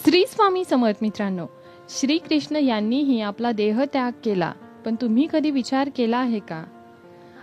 श्री स्वामी समर्थ मित्रांनो, श्रीकृष्ण यांनीही आपला देह त्याग केला, पण तुम्ही कधी विचार केला आहे का?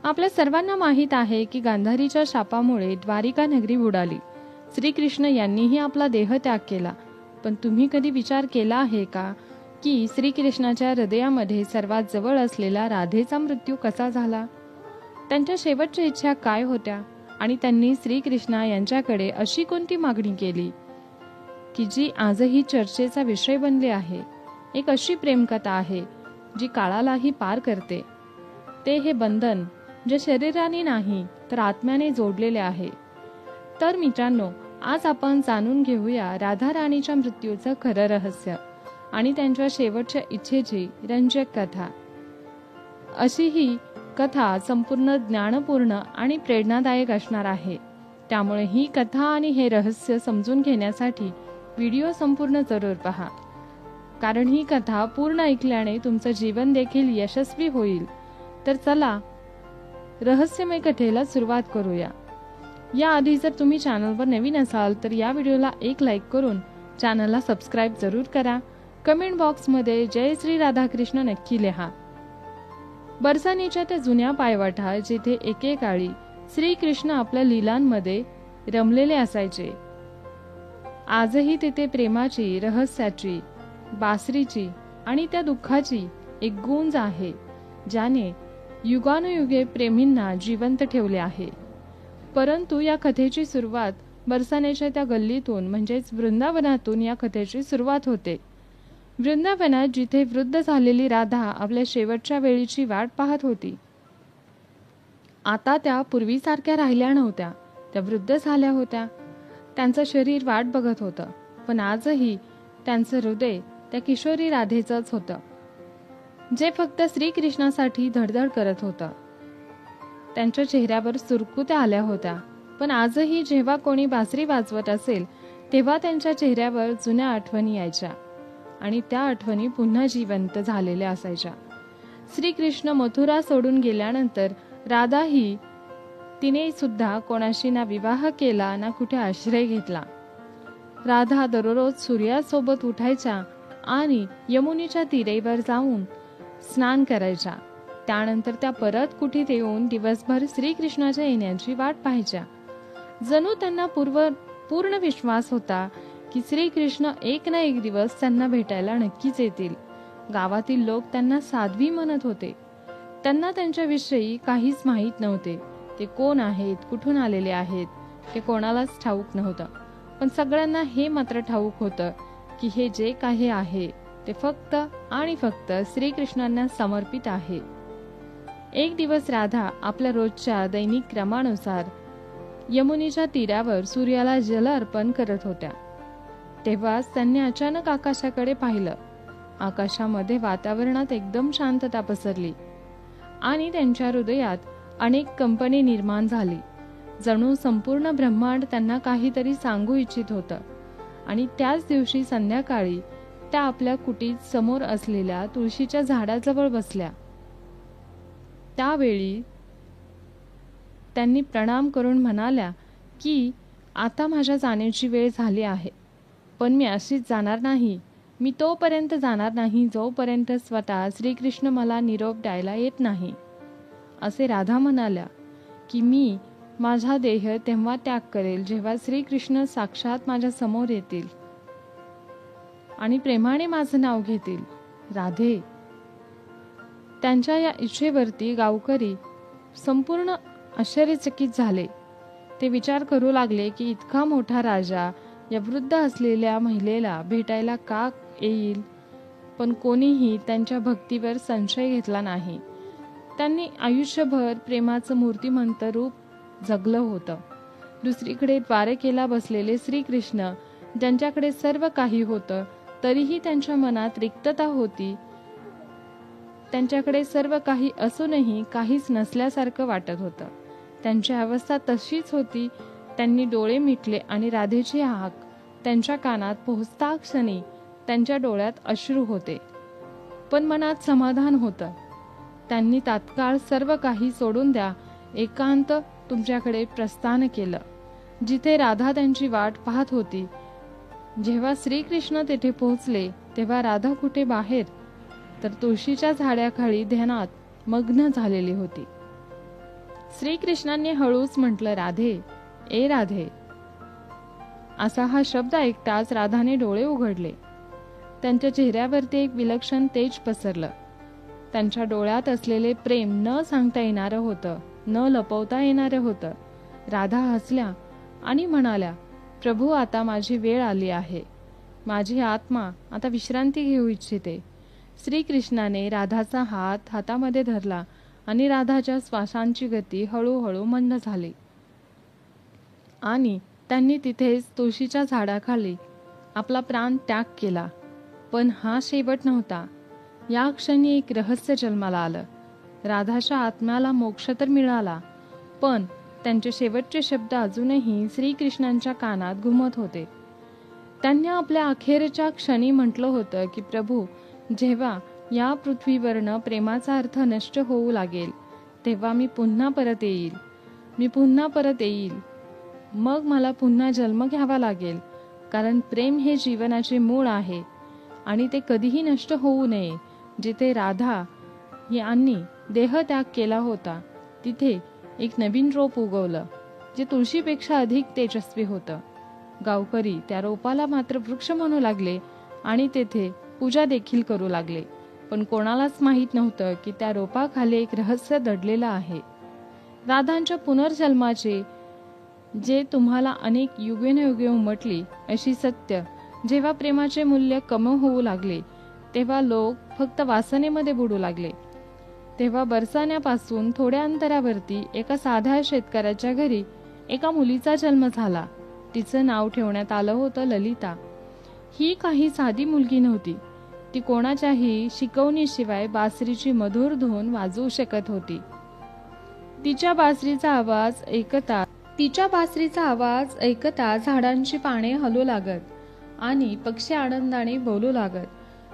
आपल्या सर्वांना माहीत आहे की गांधारीच्या शापामुळे द्वारिका नगरी बुडाली. श्रीकृष्ण यांनीही आपला देह त्याग केला, पण तुम्ही कधी विचार केला आहे का की श्रीकृष्णाच्या हृदयामध्ये सर्वात जवळ असलेला राधेचा मृत्यू कसा झाला? त्यांच्या शेवटच्या इच्छा काय होत्या आणि त्यांनी श्रीकृष्णा यांच्याकडे अशी कोणती मागणी केली की जी आजही चर्चेचा विषय बनली आहे? एक अशी प्रेमकथा आहे जी काळालाही पार करते. ते हे बंधन जे शरीराने नाही तर आत्म्याने जोडलेले आहे. तर मित्रांनो, आज आपण जाणून घेऊया राधा राणीच्या मृत्यूचं खरं रहस्य आणि त्यांच्या शेवटच्या इच्छेची रंजक कथा. अशी ही कथा संपूर्ण ज्ञानपूर्ण आणि प्रेरणादायक असणार आहे. त्यामुळे ही कथा आणि हे रहस्य समजून घेण्यासाठी व्हिडिओ संपूर्ण जरूर पहा, कारण ही कथा पूर्ण ऐकल्याने तुमचं जीवन देखील यशस्वी होईल. तर चला रहस्यमय कथेला सुरुवात करूया. याआधी जर तुम्ही चॅनलवर नवीन असाल तर या व्हिडिओला एक लाईक करून चॅनलला सबस्क्राईब जरूर करा. कमेंट बॉक्समध्ये जय श्री राधाकृष्ण नक्की लिहा. बरसानीच्या त्या जुन्या पायवाटा जिथे एकेकाळी श्रीकृष्ण आपल्या लीलांमध्ये रमलेले असायचे, आजही तिथे प्रेमाची, रहस्याची, बासरीची आणि त्या दुःखाची एक गुंज आहे, ज्याने युगानुयुगे प्रेमींना जिवंत ठेवले आहे. परंतु या कथेची सुरुवात बरसानेच्या त्या गल्लीतून म्हणजेच वृंदावनातून या कथेची सुरुवात होते. वृंदावनात जिथे वृद्ध झालेली राधा आपल्या शेवटच्या वेळीची वाट पाहत होती. आता त्या पूर्वीसारख्या राहिल्या नव्हत्या. त्या वृद्ध झाल्या होत्या. त्यांचं शरीर वाट बघत होतं, पण आजही त्यांचं हृदय त्या किशोरी राधेचंच होतं, जे फक्त श्रीकृष्णासाठी धडधड करत होतं. त्यांच्या चेहऱ्यावर सुरकुत्या आल्या होत्या, पण आजही जेव्हा कोणी बासरी वाजवत असेल तेव्हा त्यांच्या चेहऱ्यावर जुन्या आठवणी यायच्या आणि त्या आठवणी पुन्हा जिवंत झालेल्या असायच्या. श्रीकृष्ण मथुरा सोडून गेल्यानंतर राधाही तिने सुद्धा कोणाशी ना विवाह केला ना कुठे आश्रय घेतला. राधा दररोज सूर्यासोबत उठायच्या आणि यमुनेच्या तीरेवर जाऊन स्नान करायच्या. त्यानंतर त्या परत कुठे येऊन दिवसभर श्रीकृष्णाच्या येण्याची वाट पाहायच्या. जणू त्यांना पूर्ण विश्वास होता की श्रीकृष्ण एक ना एक दिवस त्यांना भेटायला नक्कीच येतील. गावातील लोक त्यांना साध्वी म्हणत होते. त्यांना त्यांच्याविषयी काहीच माहीत नव्हते. ते कोण आहेत, कुठून आलेले आहेत, ते कोणालाच ठाऊक नव्हतं. पण सगळ्यांना हे मात्र ठाऊक होतं की हे जे काही आहे ते फक्त आणि फक्त श्रीकृष्णांना समर्पित आहे. एक दिवस राधा आपल्या रोजच्या दैनिक क्रमानुसार यमुनेच्या तीरावर सूर्याला जल अर्पण करत होत्या. तेव्हाच त्यांनी अचानक आकाशाकडे पाहिलं. आकाशामध्ये वातावरणात एकदम शांतता पसरली आणि त्यांच्या हृदयात अनेक कंपने निर्माण झाली. जणू संपूर्ण ब्रह्मांड त्यांना काहीतरी सांगू इच्छित होतं. आणि त्याच दिवशी संध्याकाळी त्या आपल्या कुटीत समोर असलेल्या तुळशीच्या झाडाजवळ बसल्या. त्यावेळी त्यांनी प्रणाम करून म्हणाल्या की आता माझ्या जाण्याची वेळ झाली आहे, पण मी अशीच जाणार नाही. मी तोपर्यंत जाणार नाही जोपर्यंत स्वतः श्रीकृष्ण मला निरोप द्यायला येत नाही. असे राधा म्हणाल्या की मी माझा देह तेव्हा त्याग करेल जेव्हा श्रीकृष्ण साक्षात माझ्या समोर येतील आणि प्रेमाने माझं नाव घेतील. राधे. त्यांच्या या इच्छेवरती गावकरी संपूर्ण आश्चर्यचकित झाले. ते विचार करू लागले की इतका मोठा राजा या वृद्ध असलेल्या महिलेला भेटायला का येईल? पण कोणीही त्यांच्या भक्तीवर संशय घेतला नाही. त्यांनी आयुष्यभर प्रेमाचं मूर्तिमंत रूप जगलं होतं. दुसरीकडे द्वारकेला बसलेले श्रीकृष्ण, ज्यांच्याकडे सर्व काही होतं तरीही त्यांच्या मनात रिक्तता होती. त्यांच्याकडे सर्व काही असूनही काहीच नसल्यासारखं वाटत होतं. त्यांची अवस्था तशीच होती. त्यांनी डोळे मिटले आणि राधेची हाक त्यांच्या कानात पोहोचता क्षणी त्यांच्या डोळ्यात अश्रू होते, पण मनात समाधान होतं. त्यांनी तात्काळ सर्व काही सोडून द्या एकांत तुमच्याकडे प्रस्थान केलं, जिथे राधा त्यांची वाट पाहत होती. जेव्हा श्रीकृष्ण तेथे पोहोचले तेव्हा राधा कुठे बाहेर तर तुळशीच्या झाडाखाली ध्यानात मग्न झालेली होती. श्रीकृष्णांनी हळूच म्हटलं, राधे, ए राधे. असा हा शब्द ऐकताच राधाने डोळे उघडले. त्यांच्या चेहऱ्यावरती एक विलक्षण तेज पसरलं. त्यांच्या डोळ्यात असलेले प्रेम न सांगता येणारं होतं, न लपवता येणारं होतं. राधा हसल्या आणि म्हणाल्या, प्रभू, आता माझी वेळ आली आहे. माझी आत्मा आता विश्रांती घेऊ इच्छिते. श्रीकृष्णाने राधाचा हात हातामध्ये धरला आणि राधाच्या श्वासांची गती हळूहळू मंद झाली आणि त्यांनी तिथेच तुळशीच्या झाडाखाली आपला प्राण त्याग केला. पण हा शेवट नव्हता. या क्षणी एक रहस्य जन्माला आलं. राधाच्या आत्म्याला मोक्ष तर मिळाला, पण त्यांचे शेवटचे शब्द अजूनही श्रीकृष्णांच्या कानात घुमत होते. त्यांनी आपल्या अखेरच्या क्षणी म्हटलं होतं की प्रभू, जेव्हा या पृथ्वीवरनं प्रेमाचा अर्थ नष्ट होऊ लागेल तेव्हा मी पुन्हा परत येईल. मग मला पुन्हा जन्म घ्यावा लागेल, कारण प्रेम हे जीवनाचे मूळ आहे आणि ते कधीही नष्ट होऊ नये. जिथे राधा यांनी देहत्याग केला होता तिथे एक नवीन रोप उगवलं, जे तुळशीपेक्षा अधिक तेजस्वी होतं. गावकरी त्या रोपाला मात्र वृक्ष म्हणू लागले आणि तेथे पूजा देखील करू लागले. पण कोणालाच माहीत नव्हतं की त्या रोपाखाली एक रहस्य दडलेलं आहे. राधांच्या पुनर्जन्माचे जे तुम्हाला अनेक युगेनयुगे उमटली अशी सत्य जेव्हा प्रेमाचे मूल्य कमी होऊ लागले तेव्हा लोक फक्त वासनेमध्ये बुडू लागले. तेव्हा बरसाण्यापासून थोड्या अंतरावरती एका साध्या शेतकऱ्याच्या घरी एका मुलीचा जन्म झाला. तिचं नाव ठेवण्यात आलं होतं ललिता. ही काही साधी मुलगी नव्हती. ती कोणाच्याही शिकवणीशिवाय बासरीची मधुर धून वाजवू शकत होती. तिच्या बासरीचा आवाज ऐकता झाडांची पाने हलू लागत आणि पक्षी आनंदाने बोलू लागत.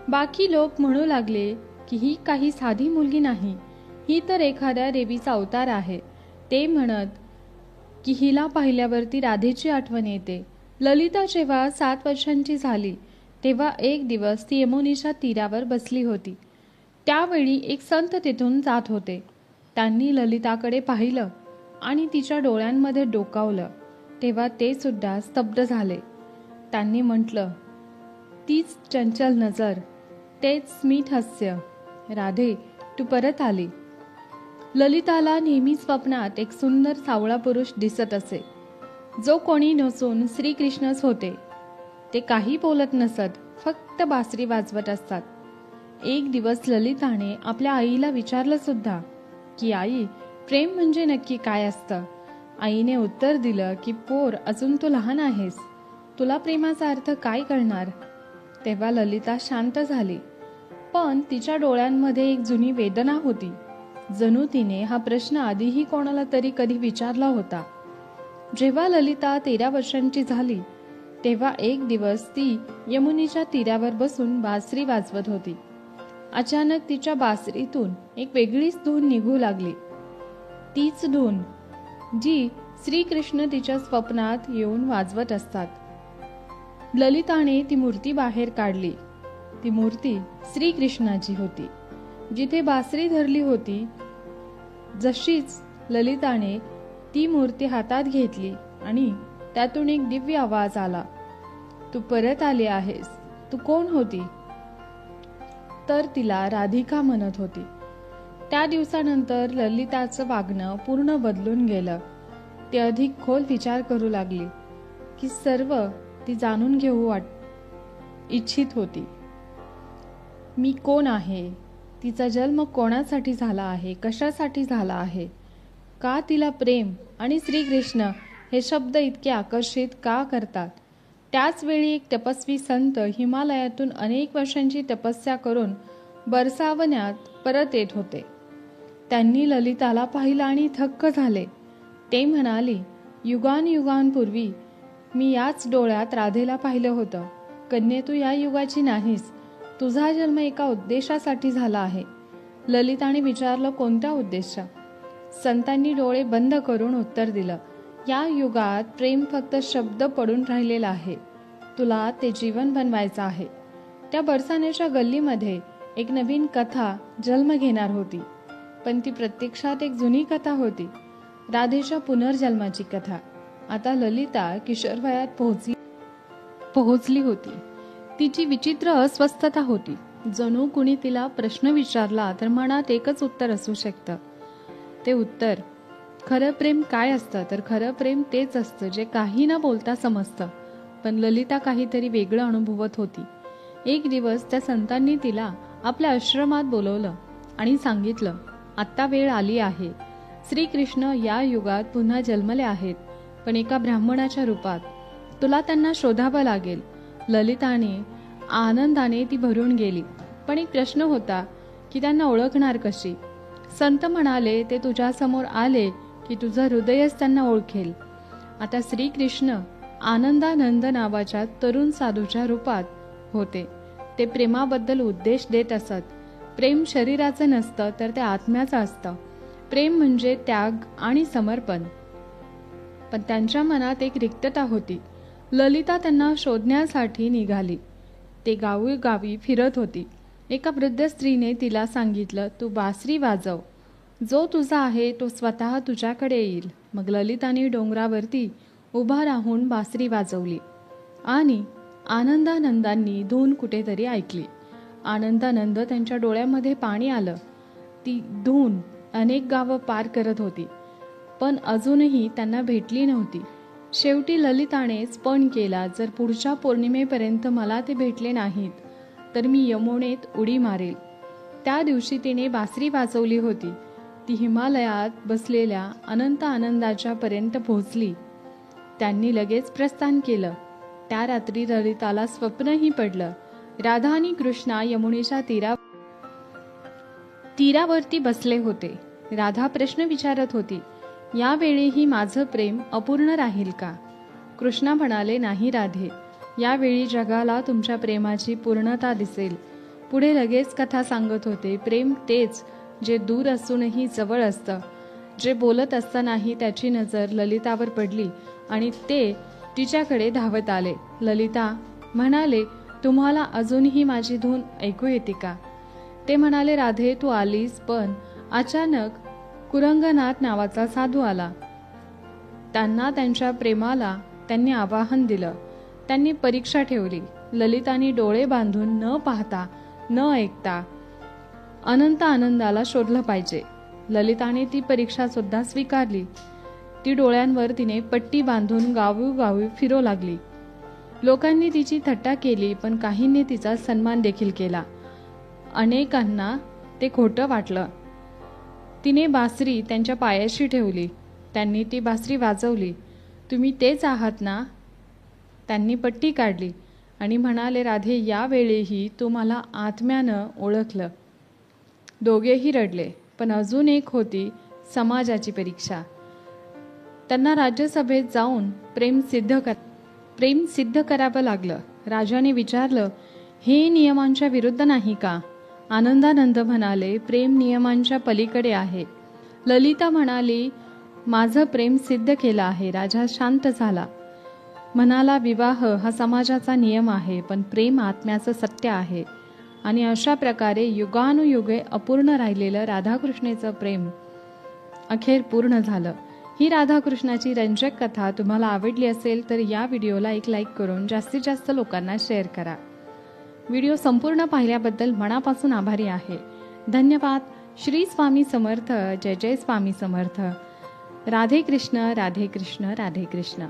बाकी लोक म्हणू लागले की ही काही साधी मुलगी नाही, ही तर एखाद्या देवीचा अवतार आहे. ते म्हणत की हिला पाहिल्यावरती राधेची आठवण येते. ललिता जेव्हा 7 वर्षांची झाली तेव्हा एक दिवस ती यमुनेच्या तीरावर बसली होती. त्यावेळी एक संत तिथून जात होते. त्यांनी ललिताकडे पाहिलं आणि तिच्या डोळ्यांमध्ये डोकावलं तेव्हा ते सुद्धा स्तब्ध झाले. त्यांनी म्हटलं, तीच चंचल नजर, तेच स्मित हास्य. राधे, तू परत आली. ललिताला नेहमी स्वप्नात एक सुंदर सावळा पुरुष दिसत असे, जो कोणी नसून श्रीकृष्णच होते. ते काही बोलत नसत, फक्त बासरी वाजवत असतात. एक दिवस ललिताने आपल्या आईला विचारलं सुद्धा की आई, प्रेम म्हणजे नक्की काय असतं? आईने उत्तर दिलं की पोर, अजून तू लहान आहेस, तुला प्रेमाचा अर्थ काय कळणार? तेव्हा ललिता शांत झाली, पण तिच्या डोळ्यांमध्ये एक जुनी वेदना होती. जणू तिने हा प्रश्न आधीही कोणाला तरी कधी विचारला होता. जेव्हा ललिता 13 वर्षांची झाली तेव्हा एक दिवस ती यमुनेच्या तीरावर बसून बासरी वाजवत होती. अचानक तिच्या बासरीतून एक वेगळीच धून निघू लागली. तीच धून जी श्रीकृष्ण तिच्या स्वप्नात येऊन वाजवत असतात. ललिताने ती मूर्ती बाहेर काढली. ती मूर्ती श्रीकृष्णाची होती. जिथे बासरी धरली होती जशीच ललिताने ती मूर्ती हातात घेतली आणि त्यातून एक दिव्य आवाज आला, तू परत आली आहेस. तू कोण होती? तर तिला राधिका म्हणत होती. त्या दिवसानंतर ललिताचं वागणं पूर्ण बदलून गेलं. ती अधिक खोल विचार करू लागली की सर्व ती जाणून घेऊ इच्छित होती. मी कोण आहे? तिचा जन्म कोणासाठी झाला आहे? कशासाठी झाला आहे? का तिला प्रेम आणि श्रीकृष्ण हे शब्द इतके आकर्षित का करतात? त्याच वेळी एक तपस्वी संत हिमालयातून अनेक वर्षांची तपस्या करून बरसावण्यात परत येत होते. त्यांनी ललिताला पाहिलं आणि थक्क झाले. ते म्हणाले, युगांपूर्वी मी याच डोळ्यात राधेला पाहिलं होतं. कन्ये, तू या युगाची नाहीस. तुझा जन्म एका उद्देशासाठी झाला आहे. ललिताने विचारलं, कोणत्या उद्देश? संतांनी डोळे बंद करून उत्तर दिलं, या युगात प्रेम फक्त शब्द पडून राहिलेला आहे. तुला ते जीवन बनवायचं आहे. त्या बरसाण्याच्या गल्लीमध्ये एक नवीन कथा जन्म घेणार होती, पण ती प्रत्यक्षात एक जुनी कथा होती, राधेच्या पुनर्जन्माची कथा. आता ललिता किशोरवयात पोहोचली होती. तिची विचित्र अस्वस्थता होती. जणू कुणी तिला प्रश्न विचारला तर मनात एकच उत्तर असू शकतं. ते उत्तर, खरं प्रेम काय असतं? तर खरं प्रेम तेच असतं जे काही न बोलता समजतं. पण ललिता काहीतरी वेगळं अनुभवत होती. एक दिवस त्या संतांनी तिला आपल्या आश्रमात बोलवलं आणि सांगितलं, आत्ता वेळ आली आहे. श्रीकृष्ण या युगात पुन्हा जन्मले आहेत, पण एका ब्राह्मणाच्या रूपात. तुला त्यांना शोधावं लागेल. ललिताने आनंदाने ती भरून गेली. पण एक प्रश्न होता की त्यांना ओळखणार कशी? संत म्हणाले, ते तुझ्या समोर आले की तुझं हृदयच त्यांना ओळखेल. आता श्रीकृष्ण आनंदानंद नावाच्या तरुण साधूच्या रूपात होते. ते प्रेमाबद्दल उपदेश देत असत. प्रेम शरीराचं नसतं तर ते आत्म्याचं असतं. प्रेम म्हणजे त्याग आणि समर्पण. पण त्यांच्या मनात एक रिक्तता होती. ललिता त्यांना शोधण्यासाठी निघाली. ते गावी फिरत होती. एका वृद्ध स्त्रीने तिला सांगितलं, तू बासरी वाजव. जो तुझा आहे तो स्वतः तुझ्याकडे येईल. मग ललिताने डोंगरावरती उभा राहून बासरी वाजवली आणि आनंदानंदांनी धून कुठेतरी ऐकली. आनंदानंद त्यांच्या डोळ्यामध्ये पाणी आलं. ती धून अनेक गावं पार करत होती, पण अजूनही त्यांना भेटली नव्हती. शेवटी ललितानेच पण केला, जर पुढच्या पौर्णिमेपर्यंत मला ते भेटले नाहीत तर मी यमुनेत उडी मारेल. त्या दिवशी तिने बासरी वाजवली होती. ती हिमालयात बसलेल्या अनंत आनंदाच्या पर्यंत पोहोचली. त्यांनी लगेच प्रस्थान केलं. त्या रात्री ललिताला स्वप्नही पडलं. राधा आणि कृष्णा यमुनेच्या तीरावरती बसले होते. राधा प्रश्न विचारत होती, यावेळीही माझं प्रेम अपूर्ण राहील का? कृष्णा म्हणाले, नाही राधे, यावेळी जगाला तुमच्या प्रेमाची पूर्णता दिसेल. पुढे लगेच कथा सांगत होते, प्रेम तेच जे दूर असूनही जवळ असतं. जे बोलत असतानाही त्याची नजर ललितावर पडली आणि ते तिच्याकडे धावत आले. ललिता म्हणाले, तुम्हाला अजूनही माझी धून ऐकू येते का? ते म्हणाले, राधे तू आलीस, पण अचानक कुरंगनाथ नावाचा साधू आला. त्यांना त्यांच्या प्रेमाला त्यांनी आवाहन दिलं. त्यांनी परीक्षा ठेवली. ललिताने डोळे बांधून न पाहता न ऐकता अनंत आनंदाला शोधलं पाहिजे. ललिताने ती परीक्षा सुद्धा स्वीकारली. ती डोळ्यांवर तिने पट्टी बांधून गावोगावी फिरू लागली. लोकांनी तिची थट्टा केली, पण काहींनी तिचा सन्मान देखील केला. अनेकांना ते खोटं वाटलं. तिने बासरी त्यांच्या पायाशी ठेवली. त्यांनी ती बासरी वाजवली. तुम्ही तेच आहात ना? त्यांनी पट्टी काढली आणि म्हणाले, राधे यावेळीही तू मला आत्म्यानं ओळखलं. दोघेही रडले. पण अजून एक होती समाजाची परीक्षा. त्यांना राज्यसभेत जाऊन प्रेम सिद्ध करावं लागलं. राजाने विचारलं, हे नियमांच्या विरुद्ध नाही का? आनंदानंद म्हणाले, प्रेम नियमांच्या पलीकडे आहे. ललिता म्हणाली, माझं प्रेम सिद्ध केलं आहे. राजा शांत झाला. म्हणाला, विवाह हा समाजाचा नियम आहे, पण प्रेम आत्म्याचं सत्य आहे. आणि अशा प्रकारे युगानुयुगे अपूर्ण राहिलेलं राधाकृष्णाचं प्रेम अखेर पूर्ण झालं. ही राधाकृष्णाची रंजक कथा तुम्हाला आवडली असेल तर या व्हिडिओला एक लाईक करून जास्तीत जास्त लोकांना शेअर करा. व्हिडिओ संपूर्ण पाहिल्याबद्दल मनापासून आभारी आहे. धन्यवाद. श्री स्वामी समर्थ. जय जय स्वामी समर्थ. राधे कृष्ण, राधे कृष्ण, राधे कृष्ण.